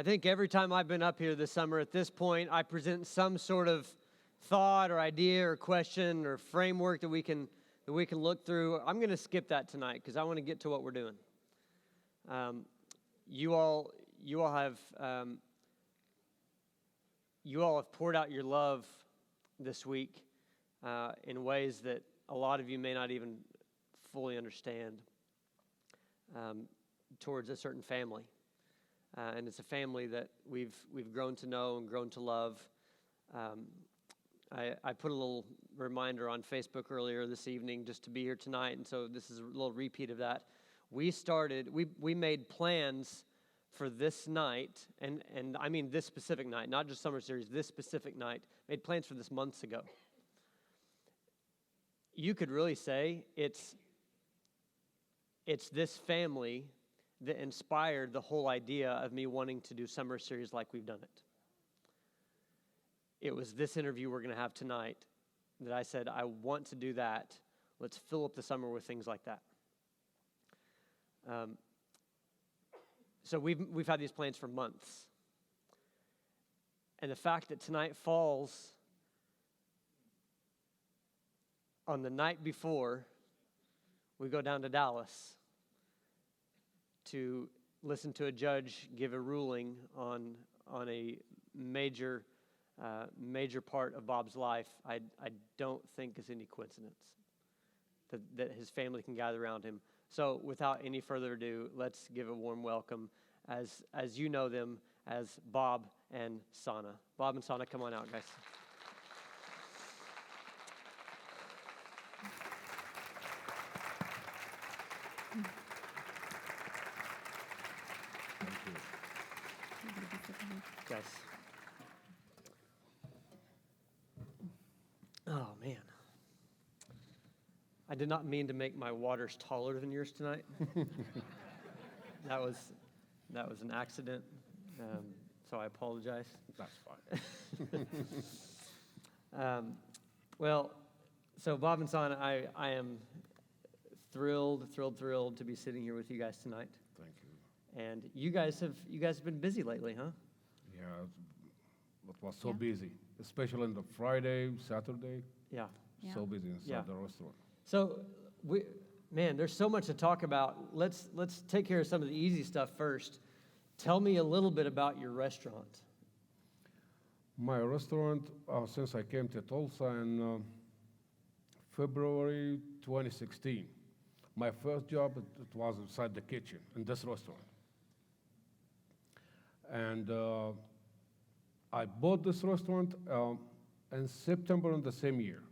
I think every time I've been up here this summer, at this point, I present some sort of thought or idea or question or framework that we can look through. I'm going to skip that tonight because I want to get to what we're doing. You all have poured out your love this week in ways that a lot of you may not even fully understand towards a certain family. And it's a family that we've grown to know and grown to love. I put a little reminder on Facebook earlier this evening just to be here tonight, and so this is a little repeat of that. We made plans for this night, and I mean this specific night, not just summer series, this specific night, made plans for this months ago. You could really say it's this family that inspired the whole idea of me wanting to do summer series like we've done it. It was this interview we're going to have tonight that I said, I want to do that. Let's fill up the summer with things like that. So we've had these plans for months. And the fact that tonight falls on the night before we go down to Dallas to listen to a judge give a ruling on a major part of Bob's life, I don't think is any coincidence that his family can gather around him. So without any further ado, let's give a warm welcome as you know them as Bob and Sana. Bob and Sana, come on out, guys. Guys. Oh, man. I did not mean to make my waters taller than yours tonight. That was an accident, so I apologize. That's fine. Well, so Bob and Sana, I am thrilled to be sitting here with you guys tonight. Thank you. And you guys have been busy lately, huh? Yeah, it was so busy, especially on the Friday, Saturday. Yeah. So busy inside the restaurant. So there's so much to talk about. Let's take care of some of the easy stuff first. Tell me a little bit about your restaurant. My restaurant, since I came to Tulsa in February 2016, my first job it was inside the kitchen in this restaurant. And I bought this restaurant in September in the same year.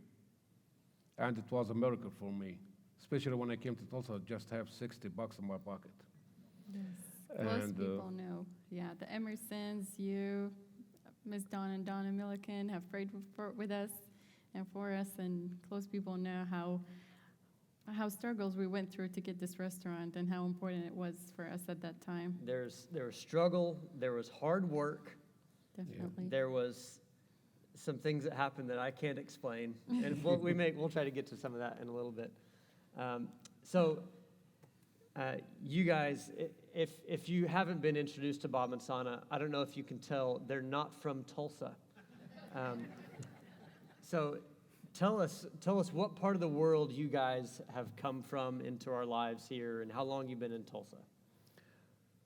And it was a miracle for me, especially when I came to Tulsa, I just have $60 in my pocket. Yes, most people know. Yeah, the Emersons, you, Miss Dawn and Donna Milliken have prayed with us and for us, and close people know how struggles we went through to get this restaurant and how important it was for us at that time. There was struggle, there was hard work. Definitely. There was some things that happened that I can't explain, and we'll try to get to some of that in a little bit. You guys, if you haven't been introduced to Bob and Sana, I don't know if you can tell, they're not from Tulsa. So tell us what part of the world you guys have come from into our lives here, and how long you've been in Tulsa.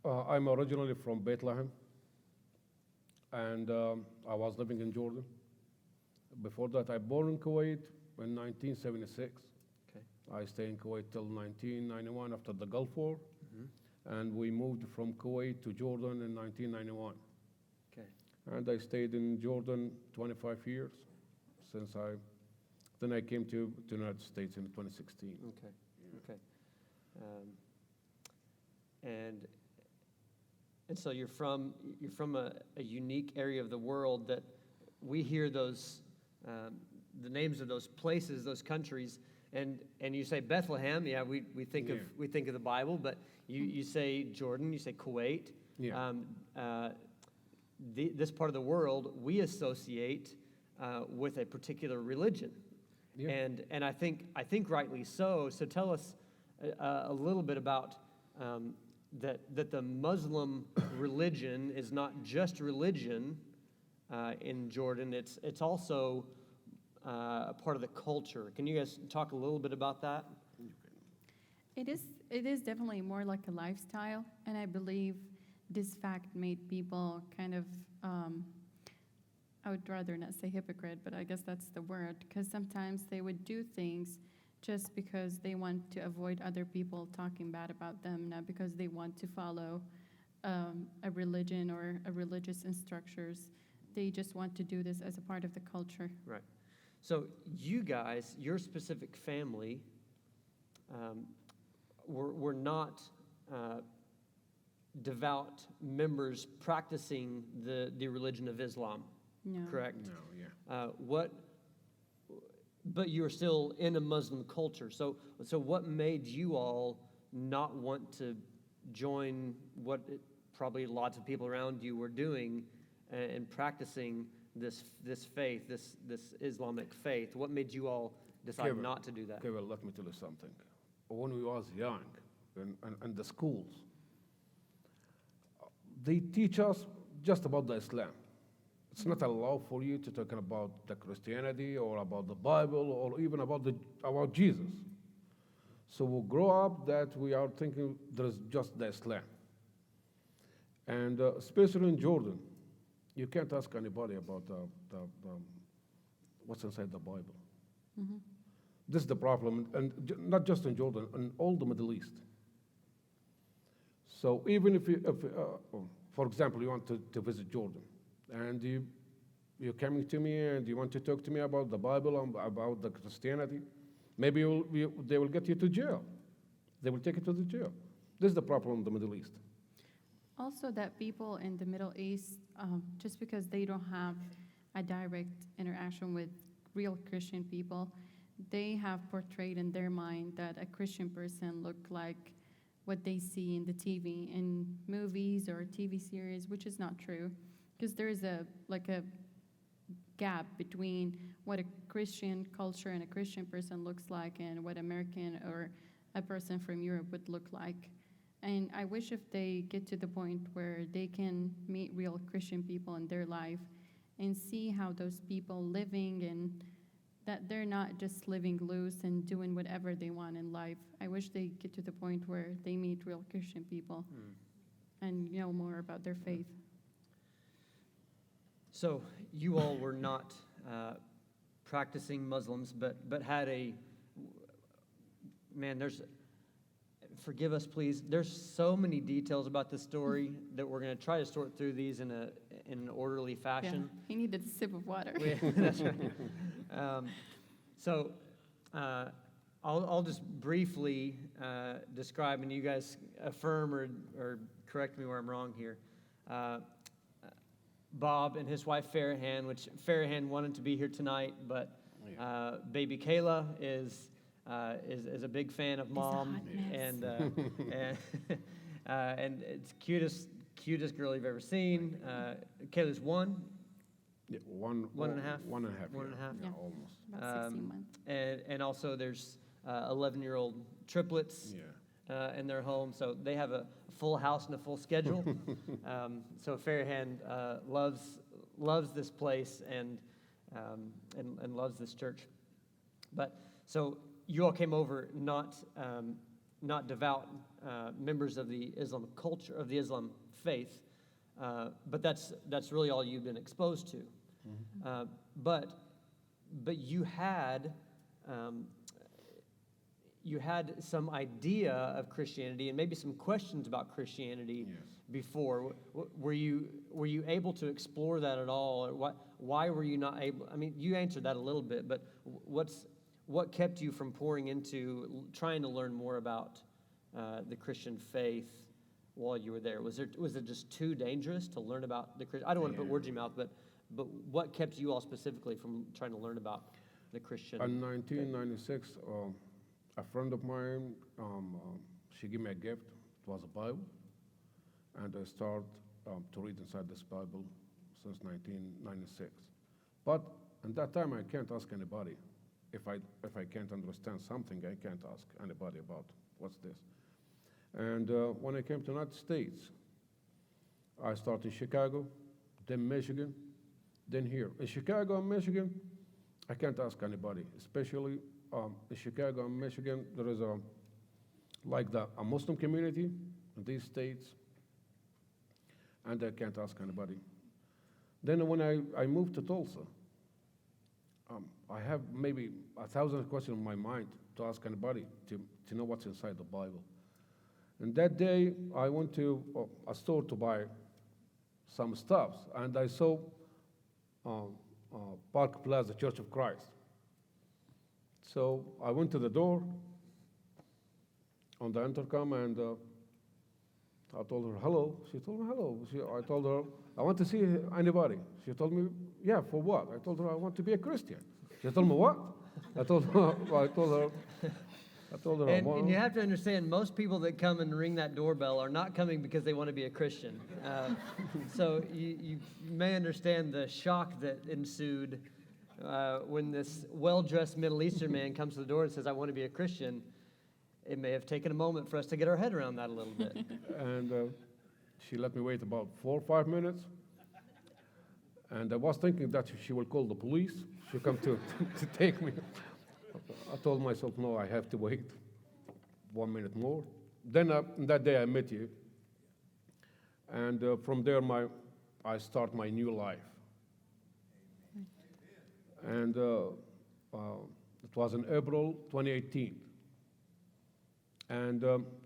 I'm originally from Bethlehem, and I was living in Jordan. Before that, I born in Kuwait in 1976. Okay. I stayed in Kuwait till 1991 after the Gulf War, and we moved from Kuwait to Jordan in 1991. Okay. And I stayed in Jordan 25 years then I came to the United States in 2016. Okay. And so you're from a unique area of the world that we hear those the names of those places, those countries, and you say Bethlehem, we think of the Bible, but you say Jordan, you say Kuwait. Yeah. This part of the world we associate with a particular religion. Yeah. And I think rightly so. So tell us a little bit about that the Muslim religion is not just religion in Jordan. It's also a part of the culture. Can you guys talk a little bit about that? It is definitely more like a lifestyle, and I believe this fact made people kind of, I would rather not say hypocrite, but I guess that's the word, because sometimes they would do things just because they want to avoid other people talking bad about them, not because they want to follow a religion or a religious structures. They just want to do this as a part of the culture. Right. So you guys, your specific family, were not devout members practicing the religion of Islam, No. correct? No, yeah. But you were still in a Muslim culture. So what made you all not want to join what probably lots of people around you were doing and practicing this faith, this Islamic faith? What made you all decide Okay, not to do that? Okay, well, let me tell you something. When we was young, in the schools, they teach us just about the Islam. It's not allowed for you to talk about the Christianity or about the Bible or even about Jesus. So we grow up that we are thinking there's just the Islam. And especially in Jordan, you can't ask anybody about the what's inside the Bible. Mm-hmm. This is the problem, and not just in Jordan, in all the Middle East. So even if for example, you want to visit Jordan, and you're coming to me and you want to talk to me about the Bible, about the Christianity, maybe they will get you to jail. They will take you to the jail. This is the problem in the Middle East. Also, that people in the Middle East, just because they don't have a direct interaction with real Christian people, they have portrayed in their mind that a Christian person look like what they see in the TV, in movies or TV series, which is not true, because there is a gap between what a Christian culture and a Christian person looks like and what American or a person from Europe would look like. And I wish if they get to the point where they can meet real Christian people in their life and see how those people living and that they're not just living loose and doing whatever they want in life. I wish they get to the point where they meet real Christian people and know more about their faith. So you all were not practicing Muslims, but had forgive us, please. There's so many details about this story that we're going to try to sort through these in an orderly fashion. Yeah, he needed a sip of water. That's right. I'll just briefly describe, and you guys affirm or correct me where I'm wrong here. Bob and his wife Farrahan, which Farrahan wanted to be here tonight, but baby Kayla is a big fan of Mom, and it's cutest girl you've ever seen. Kayla's one. Yeah, one and a half. Yeah. Almost. About 16 months. And also there's 11-year-old triplets in their home, so they have a full house and a full schedule. So Farrahan loves this place and loves this church. But so you all came over not devout members of the Islam culture, of the Islam faith, but that's really all you've been exposed to. Mm-hmm. But you had some idea of Christianity and maybe some questions about Christianity before. Were you able to explore that at all? Or why were you not able? I mean, you answered that a little bit, but what kept you from pouring into trying to learn more about the Christian faith while you were there? Was it just too dangerous to learn about the Christian? I don't want to put words in your mouth, but what kept you all specifically from trying to learn about the Christian? In 1996, a friend of mine, she gave me a gift. It was a Bible, and I started to read inside this Bible since 1996. But at that time, I can't ask anybody. If I can't understand something, I can't ask anybody about what's this. And when I came to the United States, I started in Chicago, then Michigan, then here. In Chicago and Michigan, I can't ask anybody, especially in Chicago and Michigan, there is a Muslim community in these states, and I can't ask anybody. Then when I moved to Tulsa, I have maybe 1,000 questions in my mind to ask anybody to know what's inside the Bible. And that day, I went to a store to buy some stuff, and I saw Park Plaza Church of Christ. So I went to the door on the intercom, and I told her, hello. She told me, hello. I told her, I want to see anybody. She told me, yeah, for what? I told her, I want to be a Christian. She told me, what? I told her, And you have to understand, most people that come and ring that doorbell are not coming because they want to be a Christian. So you may understand the shock that ensued when this well-dressed Middle Eastern man comes to the door and says, I want to be a Christian. It may have taken a moment for us to get our head around that a little bit. And she let me wait about 4 or 5 minutes. And I was thinking that she will call the police. She'll come to take me. I told myself, no, I have to wait 1 minute more. Then that day I met you. And from there I start my new life. And it was in April 2018. And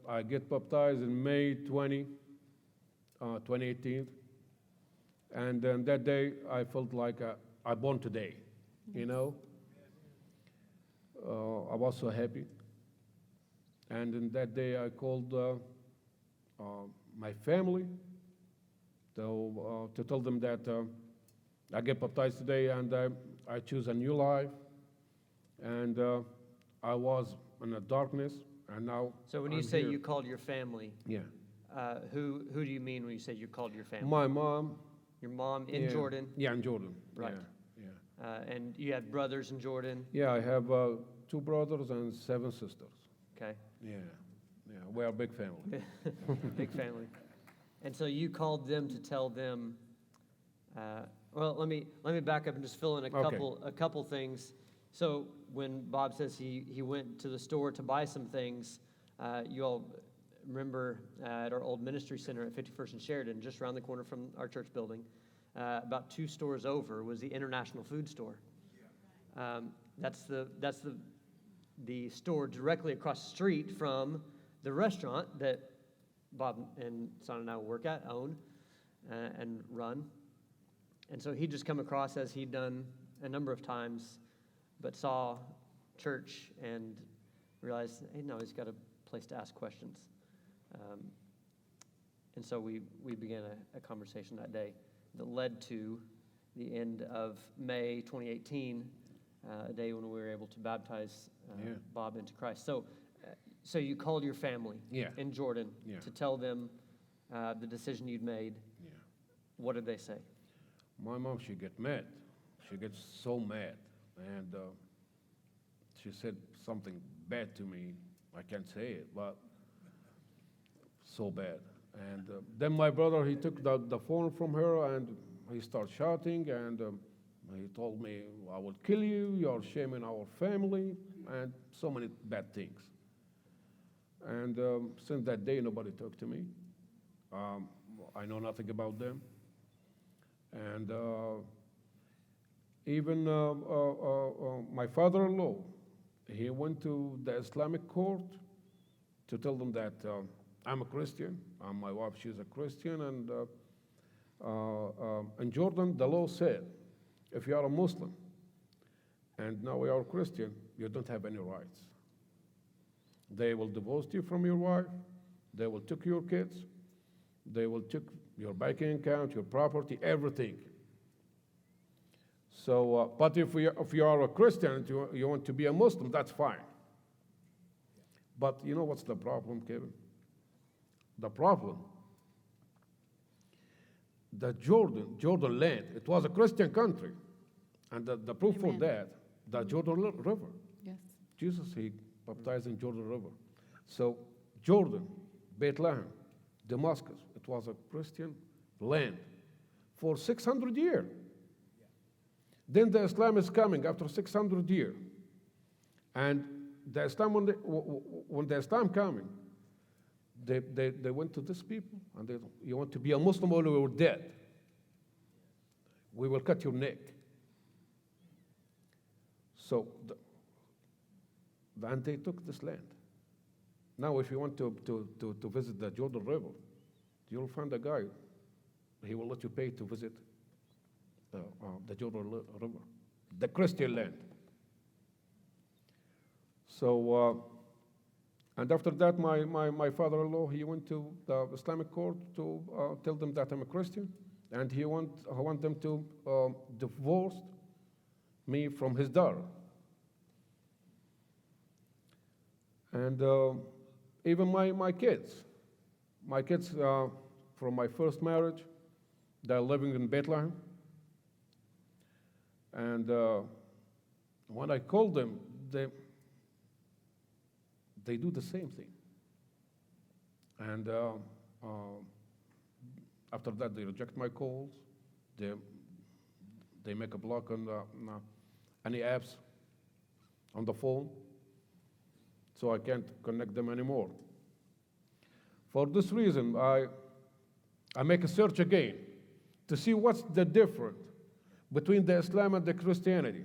I get baptized in May 2018. And then that day, I felt like I born today, you know. I was so happy. And in that day, I called my family to tell them that I get baptized today and I choose a new life. And I was in the darkness, and now So when you I'm say here. you called your family, Yeah. who do you mean when you say you called your family? My mom. Your mom in Yeah. Jordan? Yeah, in Jordan. Right. Yeah. And you had brothers in Jordan? Yeah, I have 2 brothers and 7 sisters. Okay. Yeah. We are a big family. Big family. And so you called them to tell them, well, let me back up and just fill in a couple things. So when Bob says he went to the store to buy some things, you all remember at our old ministry center at 51st and Sheridan, just around the corner from our church building, about 2 stores over was the International Food Store. That's the store directly across the street from the restaurant that Bob and Son and I own, and run. And so he'd just come across, as he'd done a number of times, but saw church and realized, hey, no, he's got a place to ask questions. And so we began a conversation that day that led to the end of May 2018, a day when we were able to baptize Bob into Christ. So you called your family in Jordan to tell them the decision you'd made. Yeah. What did they say? My mom, she get mad. She gets so mad. And she said something bad to me. I can't say it, but so bad. And then my brother, he took the phone from her and he started shouting, and he told me, I will kill you, you're shaming our family, and so many bad things. And since that day, nobody talked to me. I know nothing about them. And even my father-in-law, he went to the Islamic court to tell them that I'm a Christian, my wife, she's a Christian, and in Jordan, the law said, if you are a Muslim and now you are a Christian, you don't have any rights. They will divorce you from your wife, they will take your kids, they will take your banking account, your property, everything. So, but if you are a Christian and you want to be a Muslim, that's fine. But you know what's the problem, Kevin? The problem, the Jordan land, it was a Christian country. And the proof for that, the Jordan River. Yes. Jesus, he baptized in Jordan River. So Jordan, Bethlehem, Damascus. It was a Christian land for 600 years. Then the Islam is coming after 600 years. And the Islam, when the Islam coming, they went to these people and they, you want to be a Muslim or you're dead. We will cut your neck. So, and they took this land. Now, if you want to visit the Jordan River, you'll find a guy. He will let you pay to visit the Jordan River, the Christian land. So, and after that, my father-in-law, he went to the Islamic court to tell them that I'm a Christian, and I want them to divorce me from his daughter. And even my kids from my first marriage, they're living in Bethlehem. And when I call them, they do the same thing. And after that, they reject my calls. They make a block on any apps on the phone, so I can't connect them anymore. For this reason, I make a search again to see what's the difference between the Islam and the Christianity.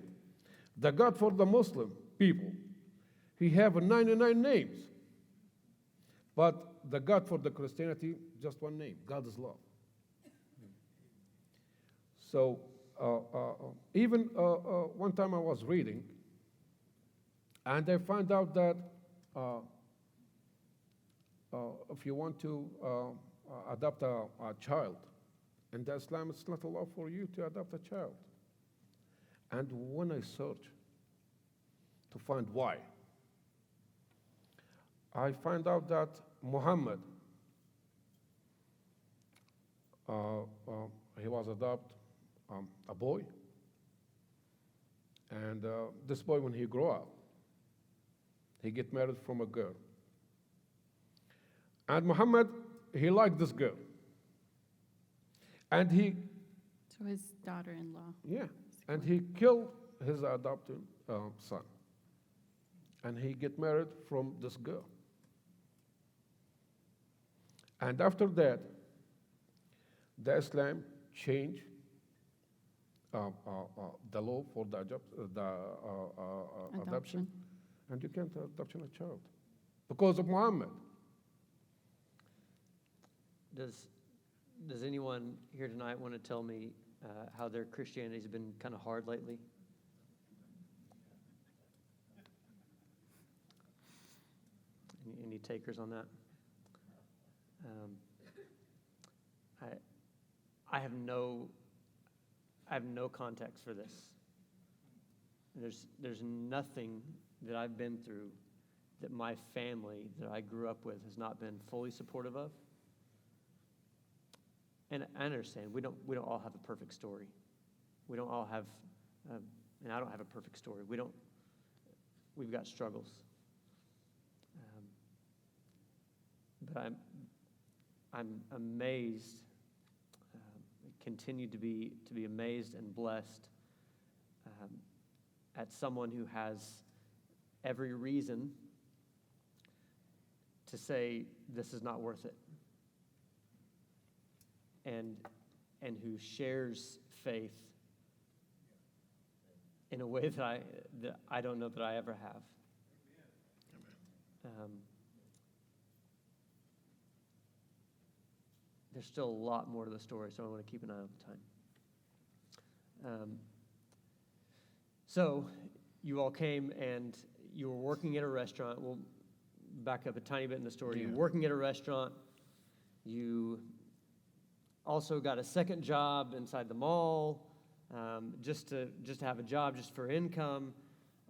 The God for the Muslim people, he have 99 names. But the God for the Christianity, just one name, God is love. So even one time I was reading, and I found out that if you want to adopt a child, in the Islam, it's not allowed for you to adopt a child. And when I search to find why, I find out that Muhammad, he was adopted a boy, and this boy, when he grew up, he get married from a girl. And Muhammad, he liked this girl. And he... So his daughter-in-law. Yeah, and he killed his adopted son. And he get married from this girl. And after that, the Islam changed the law for the adoption. And you can't adopt a child because of Muhammad. Does anyone here tonight want to tell me how their Christianity has been kind of hard lately? Any takers on that? I have no context for this. There's nothing that I've been through that my family that I grew up with has not been fully supportive of. And I understand we don't all have a perfect story. We don't all have, and I don't have a perfect story. We've got struggles. But I'm amazed, continue to be amazed and blessed at someone who has every reason to say this is not worth it, and who shares faith in a way that I don't know that I ever have. There's still a lot more to the story, so I want to keep an eye on the time. So you all came and you were working at a restaurant. We'll back up a tiny bit in the story. Yeah. You were working at a restaurant. You also got a second job inside the mall, just to have a job, just for income,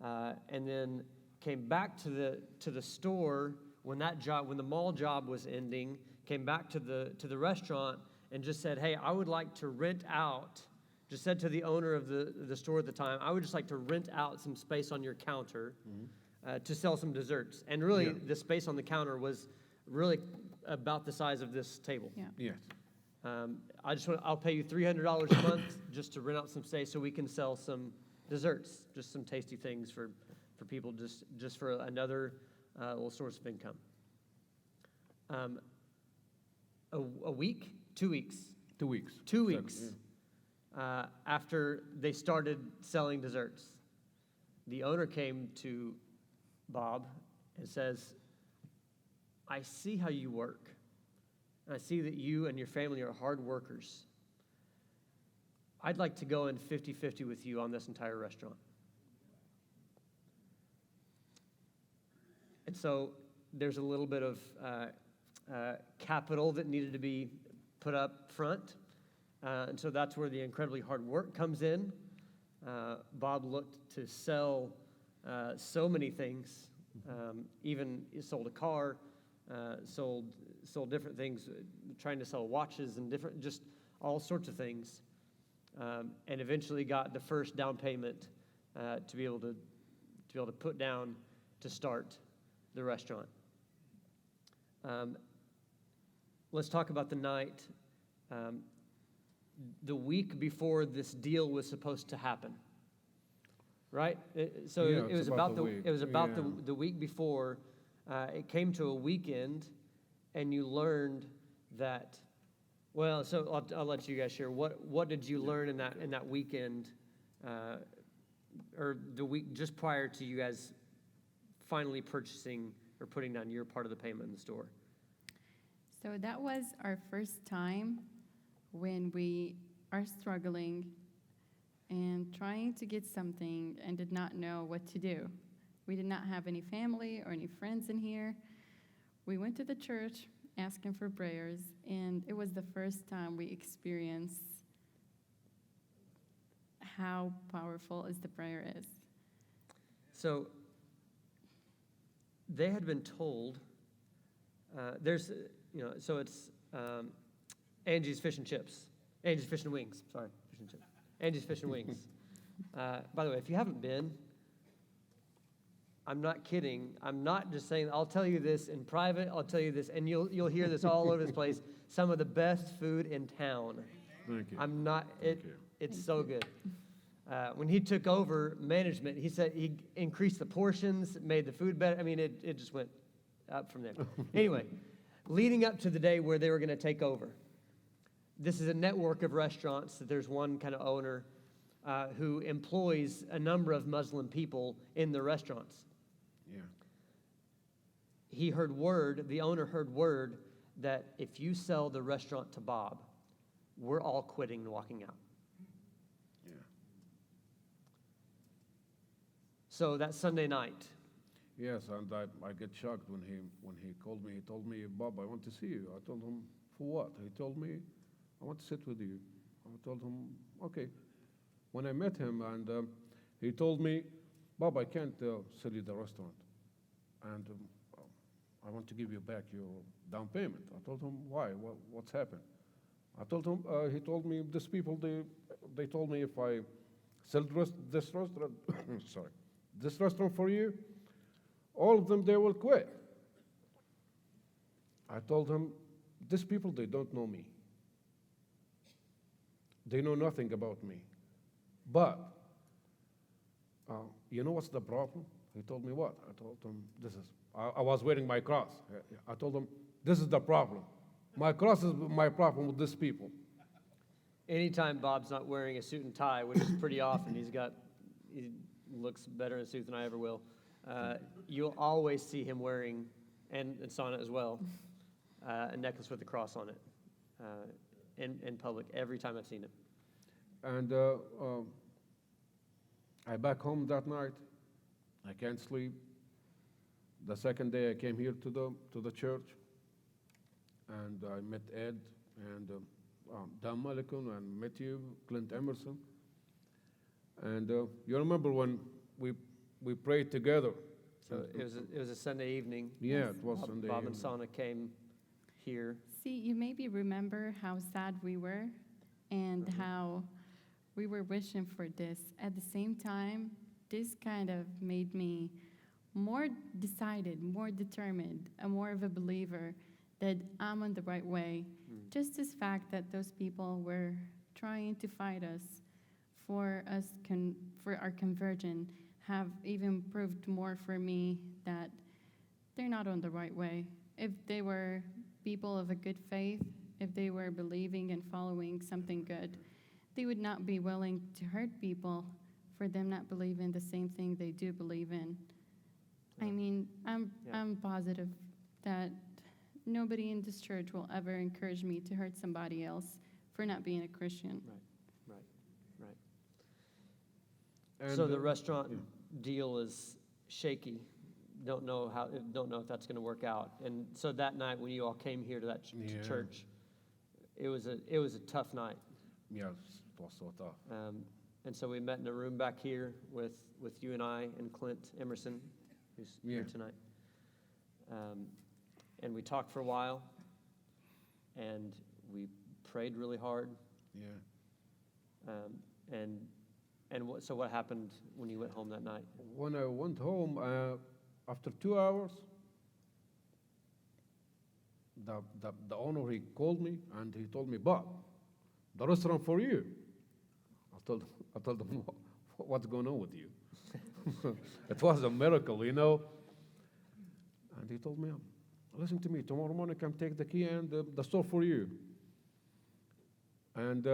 and then came back to the store when the mall job was ending. Came back to the restaurant and just said, "Hey, I would like to rent out." Just said to the owner of the store at the time, "I would just like to rent out some space on your counter to sell some desserts." And really, the space on the counter was really about the size of this table. Yeah. Yes. I'll pay you $300 a month just to rent out some space so we can sell some desserts, just some tasty things for people, just for another little source of income. A week, 2 weeks. 2 weeks. 2 weeks after they started selling desserts, the owner came to Bob and says, I see how you work. I see that you and your family are hard workers. I'd like to go in 50-50 with you on this entire restaurant. And so there's a little bit of capital that needed to be put up front. And so that's where the incredibly hard work comes in. Bob looked to sell so many things, even sold a car, sold different things, trying to sell watches and just all sorts of things, and eventually got the first down payment to be able to put down to start the restaurant. Let's talk about the night. The week before this deal was supposed to happen, right? So Yeah, it was it's about about the week. it was about Yeah. the week before. It came to a weekend, and you learned that. Well, so I'll let you guys share. What did you learn in that weekend, or the week just prior to you guys finally purchasing or putting down your part of the payment in the store? So that was our first time when we are struggling and trying to get something and did not know what to do. We did not have any family or any friends in here. We went to the church asking for prayers, and it was the first time we experienced how powerful is the prayer is. So they had been told, so it's Angie's Fish and Chips. Angie's Fish and Wings. Sorry, Fish and Chips. Angie's Fish and Wings. By the way, if you haven't been, I'm not kidding. I'm not just saying, I'll tell you this in private, I'll tell you this, and you'll hear this all over this place. Some of the best food in town. Thank you. I'm not, Thank you. it's so good. When he took over management, he said he increased the portions, made the food better. I mean, it just went up from there. Anyway, leading up to the day where they were going to take over, this is a network of restaurants that there's one kind of owner who employs a number of Muslim people in the restaurants. Yeah. The owner heard word that if you sell the restaurant to Bob, we're all quitting and walking out. Yeah. So that Sunday night, Yes, and I get shocked when he called me. He told me, Bob, I want to see you. I told him, for what? He told me, I want to sit with you. I told him, okay. When I met him, and he told me, Bob, I can't sell you the restaurant, and I want to give you back your down payment. I told him, why? What's happened? I told him, he told me, these people, they told me if I sell this restaurant, sorry, this restaurant for you, all of them, they will quit. I told him, these people, they don't know me. They know nothing about me. But, you know what's the problem? He told me what? I told him, I was wearing my cross. I told him, this is the problem. My cross is my problem with these people. anytime Bob's not wearing a suit and tie, which is pretty often, he looks better in a suit than I ever will. You'll always see him wearing, and Sana as well, a necklace with a cross on it in public every time I've seen him. And I back home that night. I can't sleep. The second day I came here to the church, and I met Ed and Dan Malikon and Matthew, Clint Emerson. And you remember when we prayed together? So it was a Sunday evening. Yeah, it was Sunday Bob evening. and Sana came here. See, you maybe remember how sad we were and how we were wishing for this. At the same time, this kind of made me more decided, more determined, and more of a believer that I'm on the right way. Just this fact that those people were trying to fight us for for our conversion have even proved more for me that they're not on the right way. If they were people of a good faith, if they were believing and following something good, they would not be willing to hurt people for them not believing the same thing they do believe in. I mean, I'm positive that nobody in this church will ever encourage me to hurt somebody else for not being a Christian. Right. And, So the restaurant deal is shaky. Don't know if that's going to work out. And so that night when you all came here to that church, it was a tough night. Yes, it was so tough. And so we met in a room back here with you and I and Clint Emerson, who's here tonight. And we talked for a while, and we prayed really hard. Yeah. So what happened when you went home that night? When I went home, after 2 hours, the owner, he called me and he told me, Bob, the restaurant for you. I told him, what's going on with you? It was a miracle, you know. And he told me, listen to me, tomorrow morning come take the key and the store for you. And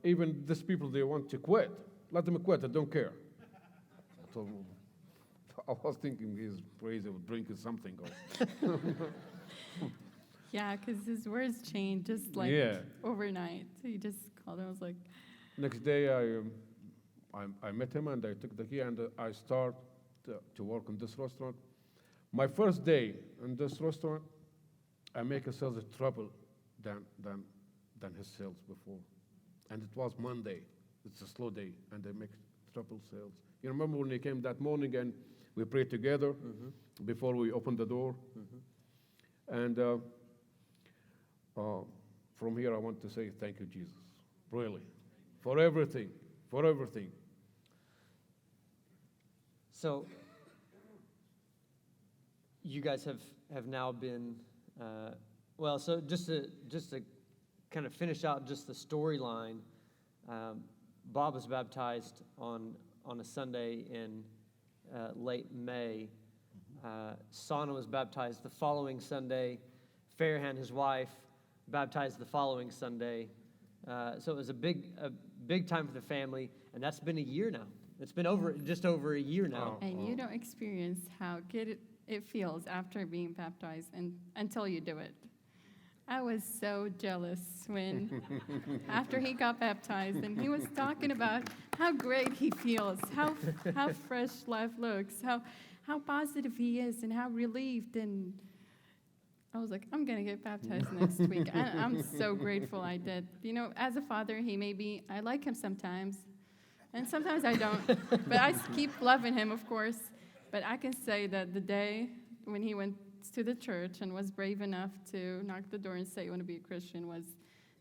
even these people, they want to quit. Let them quit, I don't care. I told him, I was thinking he's crazy of drinking something. Yeah, because his words changed just like overnight. He just called and was like... Next day, I met him and I took the key and I started to work in this restaurant. My first day in this restaurant, I make a sales triple than his sales before. And it was Monday. It's a slow day, and I make triple sales. You remember when he came that morning and we prayed together before we opened the door? And from here, I want to say thank you, Jesus, really, for everything, for everything. So you guys have now been, so just to kind of finish out just the storyline, Bob was baptized on a Sunday in late May. Sana was baptized the following Sunday. Farhan, his wife, baptized the following Sunday. So it was a big time for the family, and that's been a year now. It's been just over a year now. And you don't experience how good it feels after being baptized until you do it. I was so jealous when, after he got baptized, and he was talking about how great he feels, how fresh life looks, how positive he is, and how relieved. And I was like, I'm going to get baptized next week. I'm so grateful I did. You know, as a father, I like him sometimes, and sometimes I don't. But I keep loving him, of course. But I can say that the day when he went to the church and was brave enough to knock the door and say, "You want to be a Christian," was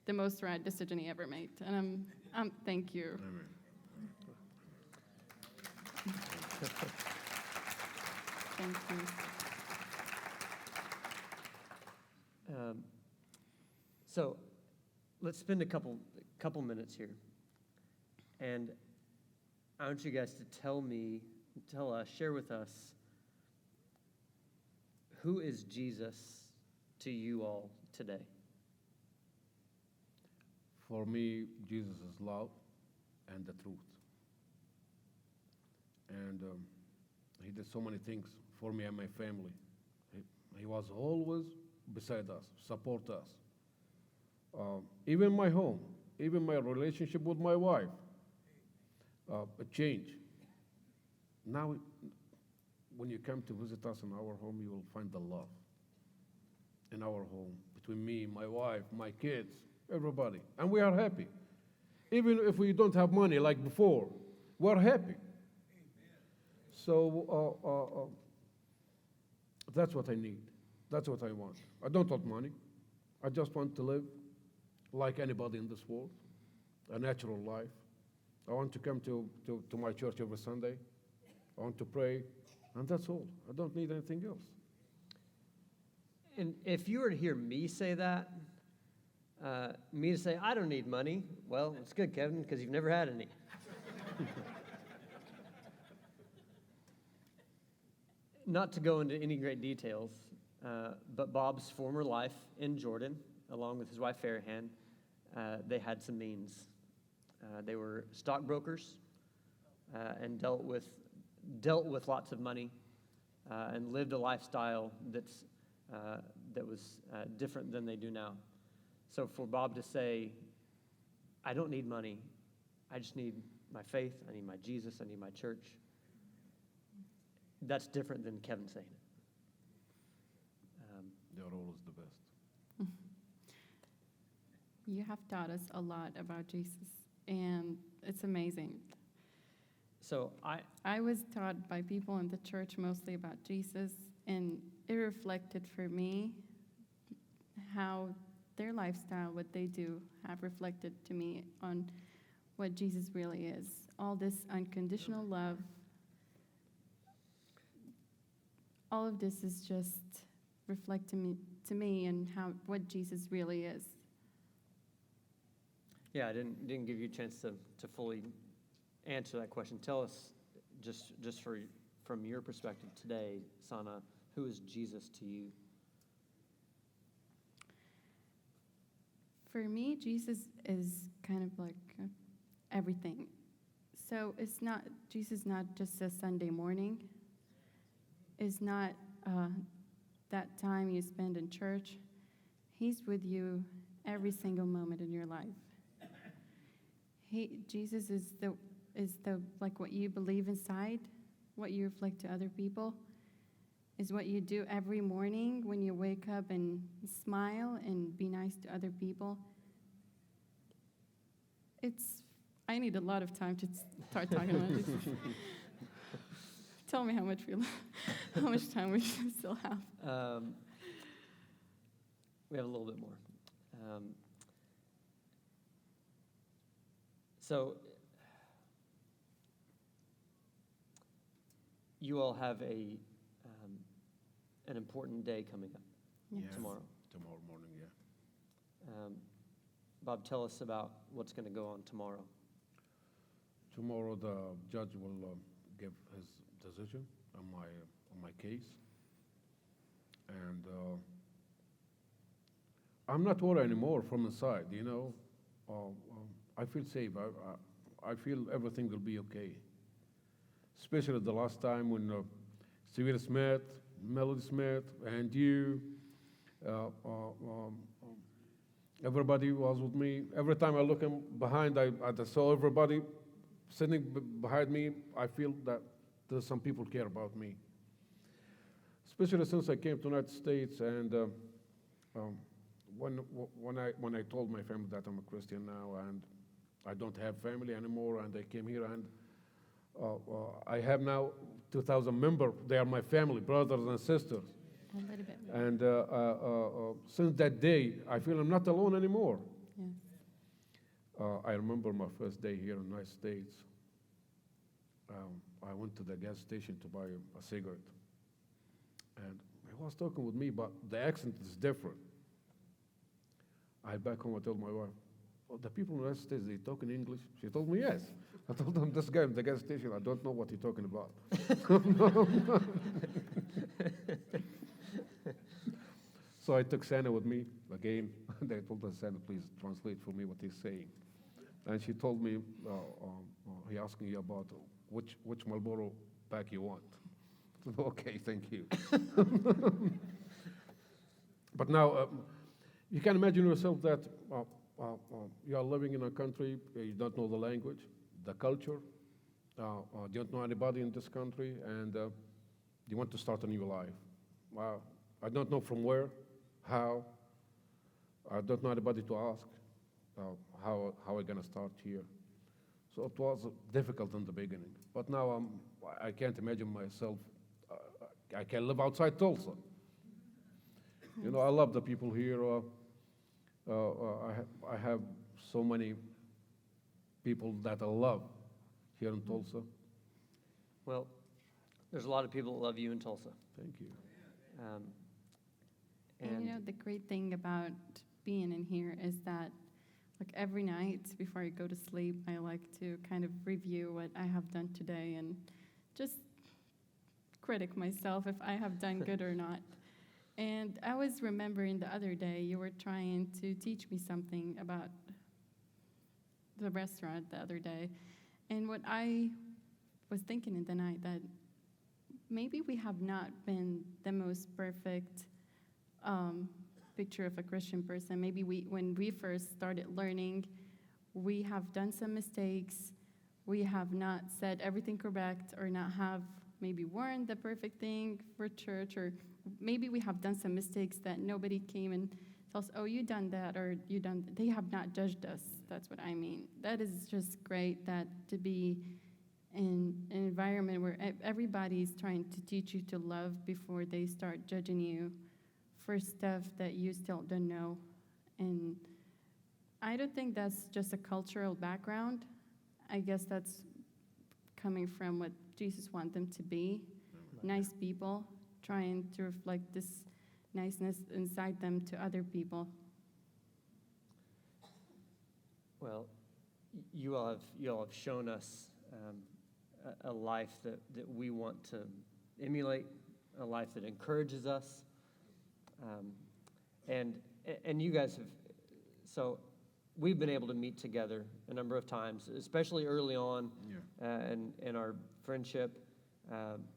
the most right decision he ever made. And I'm thank you. Thank you. So let's spend a couple minutes here, and I want you guys to share with us, who is Jesus to you all today? For me, Jesus is love and the truth. And he did so many things for me and my family. He was always beside us, support us. Even my home, even my relationship with my wife, a change. Now, when you come to visit us in our home, you will find the love in our home, between me, my wife, my kids, everybody. And we are happy. Even if we don't have money like before, we're happy. So that's what I need. That's what I want. I don't want money. I just want to live like anybody in this world, a natural life. I want to come to my church every Sunday. I want to pray, and that's all. I don't need anything else. And if you were to hear me say that, me to say, I don't need money, well, it's good, Kevin, because you've never had any. Not to go into any great details, but Bob's former life in Jordan, along with his wife Farrahan, they had some means. They were stockbrokers and dealt with lots of money and lived a lifestyle that was different than they do now. So for Bob to say, I don't need money, I just need my faith, I need my Jesus, I need my church, that's different than Kevin saying it. They're always the best. You have taught us a lot about Jesus, and it's amazing. So I was taught by people in the church mostly about Jesus, and it reflected for me how their lifestyle, what they do, have reflected to me on what Jesus really is. All this unconditional love, all of this is just reflecting to me and what Jesus really is. yeah, I didn't give you a chance to fully answer that question. Tell us, just from your perspective today, Sana, who is Jesus to you? For me, Jesus is kind of like everything. So Jesus not just a Sunday morning. It's not that time you spend in church. He's with you every single moment in your life. Jesus is the like what you believe inside, what you reflect to other people, is what you do every morning when you wake up and smile and be nice to other people. I need a lot of time to start talking about this. Tell me how much time we still have. We have a little bit more. So you all have an important day coming up Yes. tomorrow. Tomorrow morning, yeah. Bob, tell us about what's going to go on tomorrow. Tomorrow, the judge will give his decision on my case, and I'm not worried anymore from inside. You know, I feel safe. I feel everything will be okay. Especially the last time when Stevie Smith, Melody Smith, and you, everybody was with me. Every time I look behind, I saw everybody sitting behind me. I feel that there's some people care about me. Especially since I came to the United States, and when I told my family that I'm a Christian now and I don't have family anymore, and I came here, and I have now 2,000 members. They are my family, brothers and sisters. A little bit more. And since that day, I feel I'm not alone anymore. Yes. I remember my first day here in the United States. I went to the gas station to buy a cigarette. And he was talking with me, but the accent is different. I back home, I told my wife, "Oh, the people in the United States, they talk in English?" She told me, "Yes." I told them, "This guy in the gas station, I don't know what he's talking about." So I took Santa with me again. They told us, "Santa, please translate for me what he's saying." And she told me, he asked me about which Marlboro pack you want. I said, "Okay, thank you." But now, you can imagine yourself that you are living in a country, you don't know the language, the culture, you don't know anybody in this country, and you want to start a new life. I don't know from where, how. I don't know anybody to ask how I'm going to start here. So it was difficult in the beginning. But now I can't imagine myself, I can live outside Tulsa. You know, I love the people here. I have so many people that I love here in Tulsa. Well, there's a lot of people that love you in Tulsa. Thank you. And you know, the great thing about being in here is that, like, every night before I go to sleep, I like to kind of review what I have done today and just critic myself if I have done good or not. And I was remembering the other day you were trying to teach me something about the restaurant the other day. And what I was thinking in the night, that maybe we have not been the most perfect picture of a Christian person. Maybe when we first started learning, we have done some mistakes. We have not said everything correct, or not have maybe worn the perfect thing for church, or maybe we have done some mistakes that nobody came and tells us, oh, you done that, or you done. They have not judged us. That's what I mean. That is just great, that to be in an environment where everybody's trying to teach you to love before they start judging you for stuff that you still don't know. And I don't think that's just a cultural background. I guess that's coming from what Jesus wants them to be, nice people, trying to reflect this niceness inside them to other people. Well, you all have shown us a life that we want to emulate, a life that encourages us, and you guys have. So we've been able to meet together a number of times, especially early on in our friendship,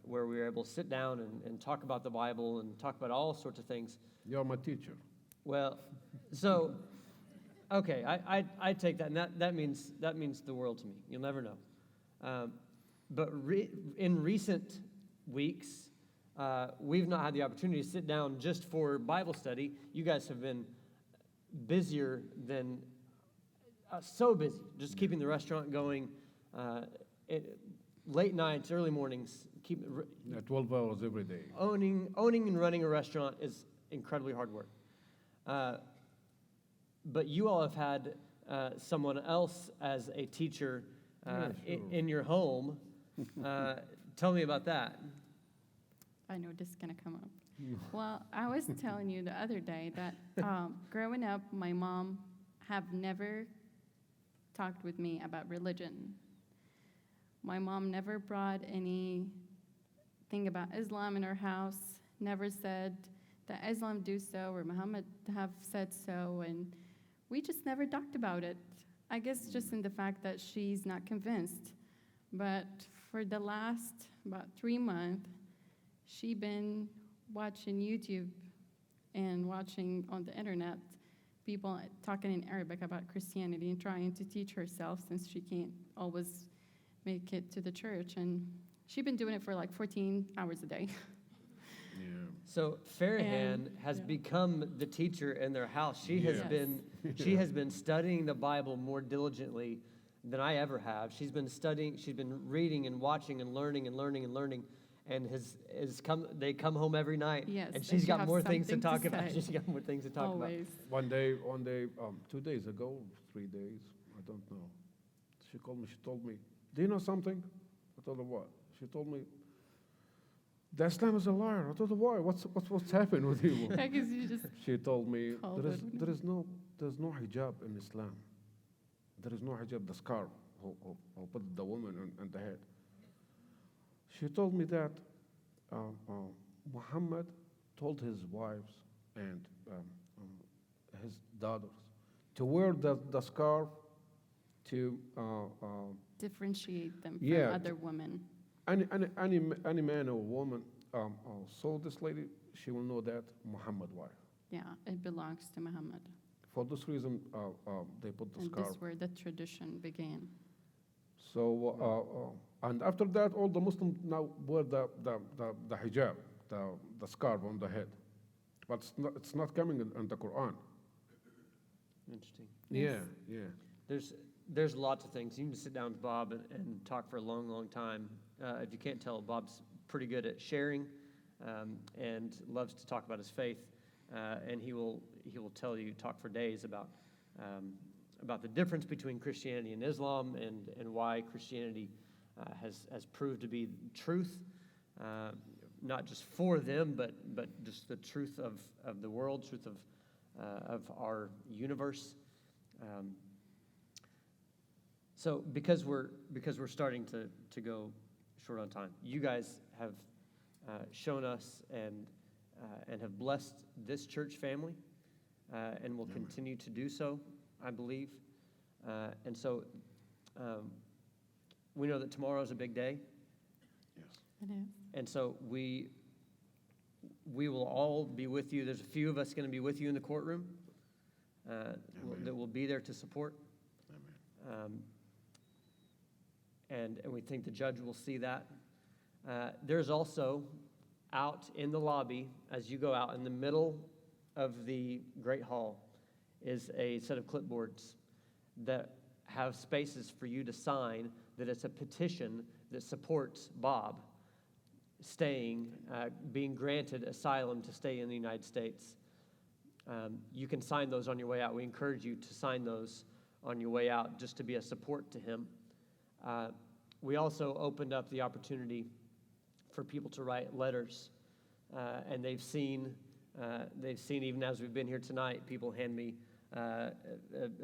where we were able to sit down and talk about the Bible and talk about all sorts of things. You're my teacher. Well, so, okay, I take that, and that means the world to me. You'll never know. But in recent weeks, we've not had the opportunity to sit down just for Bible study. You guys have been busier than, so busy, just keeping the restaurant going, late nights, early mornings, 12 hours every day. Owning and running a restaurant is incredibly hard work. But you all have had someone else as a teacher in your home. Tell me about that. I know this is going to come up. Well, I was telling you the other day that growing up, my mom have never talked with me about religion. My mom never brought anything about Islam in our house, never said that Islam do so or Muhammad have said so, and we just never talked about it. I guess just in the fact that she's not convinced. But for the last about 3 months, she been watching YouTube and watching on the internet people talking in Arabic about Christianity and trying to teach herself, since she can't always make it to the church. And she's been doing it for like 14 hours a day. Yeah. So Farrahan has become the teacher in their house. She has been studying the Bible more diligently than I ever have. She's been studying, she's been reading and watching and learning and learning and learning, and they come home every night, and she's got more things to talk about. She's got more things to talk Always. One day, 2 days ago, 3 days, I don't know. She called me. She told me, "Do you know something?" I told her what. She told me, "The Islam is a liar." I told her, "Why? What's happened with you?" I guess you just She told me, there's "There's no hijab in Islam. There is no hijab, the scarf, who put the woman on the head." She told me that Muhammad told his wives and his daughters to wear the scarf to differentiate them from other women. Any man or woman saw this lady, she will know that Muhammad wife. Yeah, it belongs to Muhammad. For this reason, they put the And scarf. this is where the tradition began. So, and after that, all the Muslims now wear the hijab, the scarf on the head. But it's not coming in the Quran. Interesting. Yes. Yeah. There's lots of things. You can sit down with Bob and talk for a long, long time. If you can't tell, Bob's pretty good at sharing and loves to talk about his faith. And he will tell you, talk for days about the difference between Christianity and Islam, and why Christianity has proved to be truth. not just for them, but just the truth of the world, truth of our universe. So because we're starting to go short on time, you guys have shown us and have blessed this church family, and will continue to do so, I believe. And so we know that tomorrow is a big day. Yes. It is. And so we will all be with you. There's a few of us going to be with you in the courtroom that will be there to support. Amen. And we think the judge will see that. There's also out in the lobby, as you go out, in the middle of the Great Hall, is a set of clipboards that have spaces for you to sign that it's a petition that supports Bob staying, being granted asylum to stay in the United States. You can sign those on your way out. We encourage you to sign those on your way out just to be a support to him. We also opened up the opportunity for people to write letters, and they've seen even as we've been here tonight, people hand me a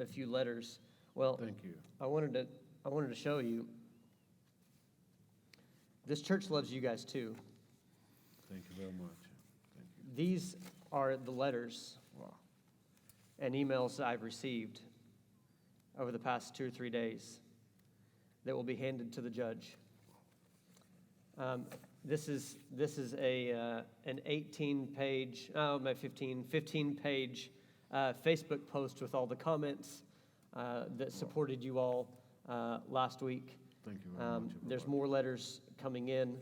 few letters. Well, Thank you. I wanted to show you. This church loves you guys too. Thank you very much. Thank you. These are the letters and emails that I've received over the past 2 or 3 days that will be handed to the judge. This is an 18-page, 15-page Facebook post with all the comments that supported you all last week. Thank you very much. There's everybody. more letters coming in.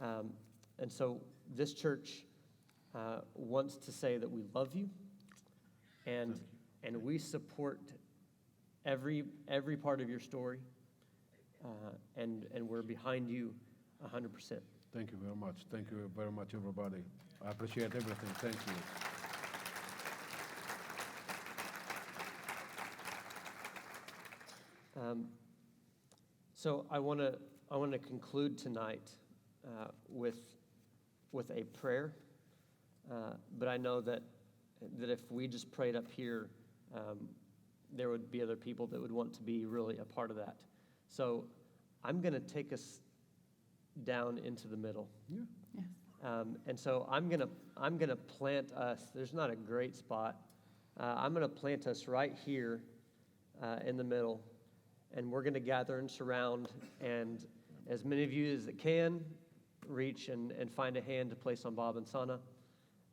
And so this church wants to say that we love you, and we support every part of your story, and we're behind you 100%. Thank you very much. Thank you very much, everybody. I appreciate everything. Thank you. So I want to conclude tonight with a prayer, but I know that if we just prayed up here, there would be other people that would want to be really a part of that. So I'm going to take us down into the middle. Yeah. Yes. And so I'm gonna plant us. There's not a great spot. I'm gonna plant us right here in the middle, and we're gonna gather and surround. And as many of you as that can, reach and find a hand to place on Bob and Sana,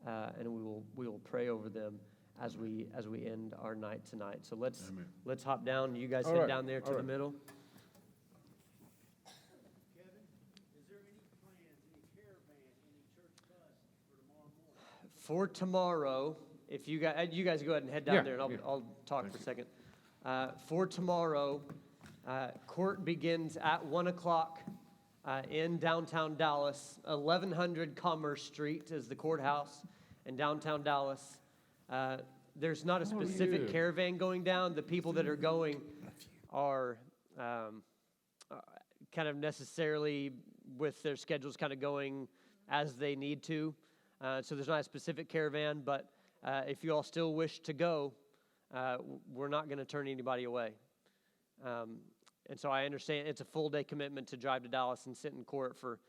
and we will pray over them as we end our night tonight. So let's hop down. You guys All head right. down there to All the right. middle. For tomorrow, if you guys go ahead and head down Yeah, there, and yeah. I'll talk for a second. For tomorrow, court begins at 1 o'clock in downtown Dallas. 1100 Commerce Street is the courthouse in downtown Dallas. There's not a specific yeah. caravan going down. The people that are going are kind of necessarily with their schedules kind of going as they need to. So there's not a specific caravan, but if you all still wish to go, we're not going to turn anybody away. And so I understand it's a full day commitment to drive to Dallas and sit in court for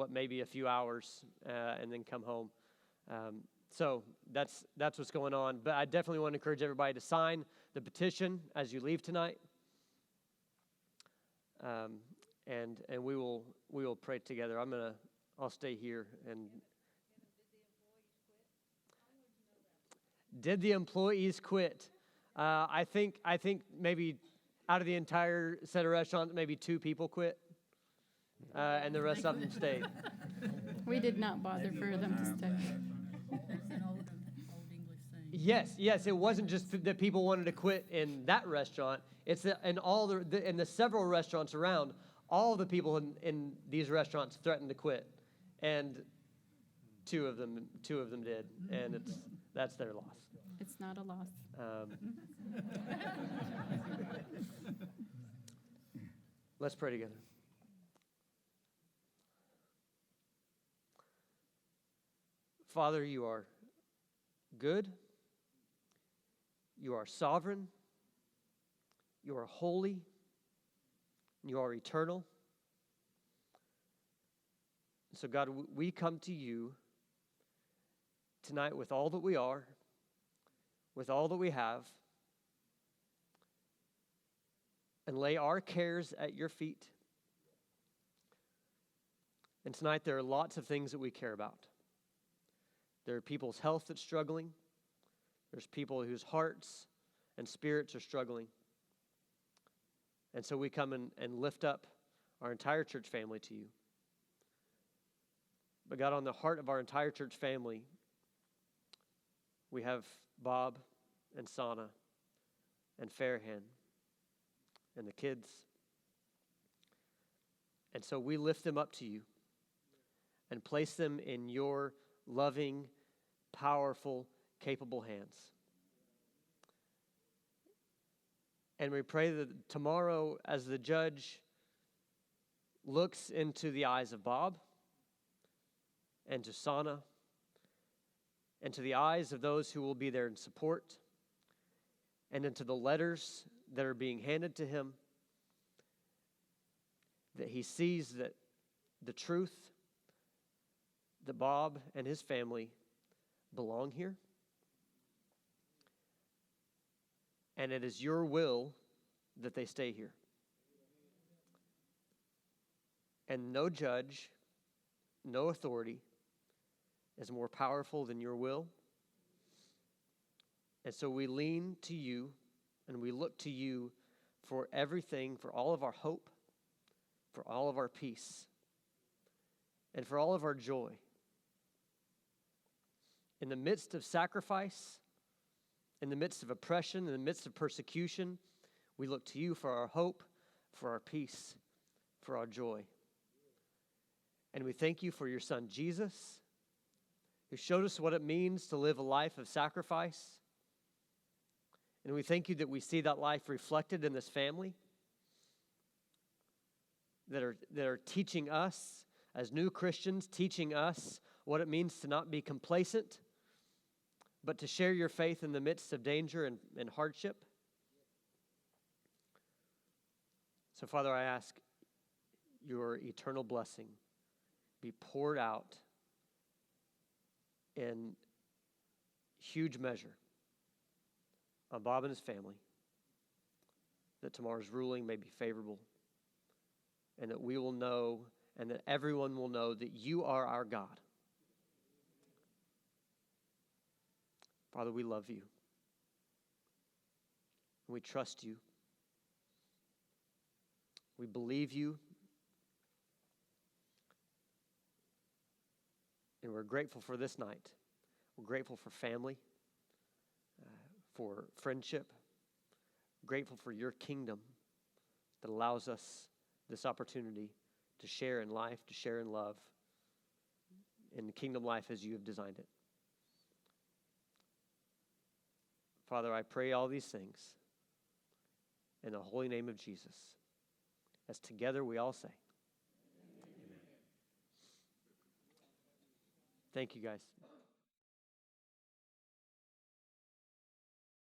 maybe a few hours and then come home. So that's what's going on. But I definitely want to encourage everybody to sign the petition as you leave tonight. And we will pray together. I'll stay here and. Did the employees quit? I think maybe out of the entire set of restaurants, maybe 2 people quit, and the rest of them stayed. We did not bother for them to stay. There's an old English saying. Yes, it wasn't just that people wanted to quit in that restaurant. It's that in all in the several restaurants around, all the people in these restaurants threatened to quit, and two of them did, and that's their loss. It's not a loss. Let's pray together. Father, you are good. You are sovereign. You are holy. You are eternal. So, God, we come to you tonight with all that we are, with all that we have, and lay our cares at your feet. And tonight there are lots of things that we care about. There are people's health that's struggling. There's people whose hearts and spirits are struggling. And so we come and lift up our entire church family to you. But God, on the heart of our entire church family, we have Bob and Sana and Farhan and the kids. And so we lift them up to you and place them in your loving, powerful, capable hands. And we pray that tomorrow, as the judge looks into the eyes of Bob and to Sana and to the eyes of those who will be there in support and into the letters that are being handed to him, that he sees that the truth that Bob and his family belong here. And it is your will that they stay here. And no judge, no authority is more powerful than your will. And so we lean to you and we look to you for everything, for all of our hope, for all of our peace, and for all of our joy. In the midst of sacrifice, in the midst of oppression, in the midst of persecution, we look to you for our hope, for our peace, for our joy. And we thank you for your son, Jesus, who showed us what it means to live a life of sacrifice. And we thank you that we see that life reflected in this family, that are teaching us as new Christians, teaching us what it means to not be complacent, but to share your faith in the midst of danger and hardship. So, Father, I ask your eternal blessing be poured out in huge measure on Bob and his family, that tomorrow's ruling may be favorable, and that we will know, and that everyone will know that you are our God. Father, we love you. We trust you. We believe you. And we're grateful for this night. We're grateful for family, for friendship. Grateful for your kingdom that allows us this opportunity to share in life, to share in love, in the kingdom life as you have designed it. Father, I pray all these things in the holy name of Jesus. As together we all say, amen. Thank you, guys.